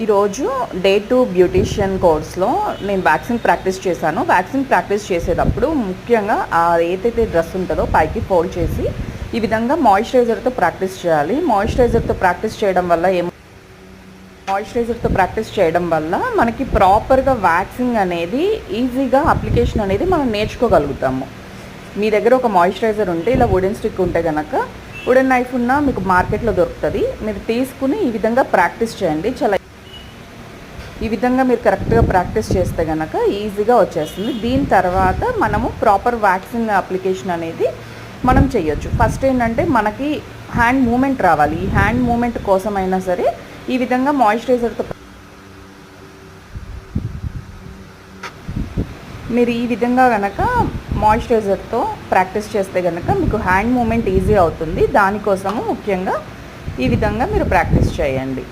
ఈరోజు day 2 beautician కోర్స్లో నేను వ్యాక్సింగ్ ప్రాక్టీస్ చేశాను. వ్యాక్సింగ్ ప్రాక్టీస్ చేసేటప్పుడు ముఖ్యంగా ఏదైతే డ్రెస్ ఉంటుందో పైకి ఫోల్డ్ చేసి ఈ విధంగా మాయిశ్చరైజర్తో ప్రాక్టీస్ చేయాలి. మాయిశ్చరైజర్తో ప్రాక్టీస్ చేయడం వల్ల మనకి ప్రాపర్గా వ్యాక్సింగ్ అనేది ఈజీగా అప్లికేషన్ అనేది మనం నేర్చుకోగలుగుతాము. మీ దగ్గర ఒక మాయిశ్చరైజర్ ఉంటే ఇలా వుడెన్ స్టిక్ ఉంటే కనుక వుడెన్ నైఫ్ ఉన్న మీకు మార్కెట్లో దొరుకుతుంది. మీరు తీసుకుని ఈ విధంగా ప్రాక్టీస్ చేయండి. ఈ విధంగా మీరు కరెక్ట్గా ప్రాక్టీస్ చేస్తే కనుక ఈజీగా వచ్చేస్తుంది. దీని తర్వాత మనము ప్రాపర్ వ్యాక్సింగ్ అప్లికేషన్ అనేది మనం చేయొచ్చు. ఫస్ట్ ఏంటంటే మనకి హ్యాండ్ మూమెంట్ రావాలి. ఈ హ్యాండ్ మూమెంట్ కోసమైనా సరే ఈ విధంగా మాయిశ్చరైజర్తో మీరు ఈ విధంగా కనుక మాయిశ్చరైజర్తో ప్రాక్టీస్ చేస్తే కనుక మీకు హ్యాండ్ మూమెంట్ ఈజీ అవుతుంది. దానికోసము ముఖ్యంగా ఈ విధంగా మీరు ప్రాక్టీస్ చేయండి.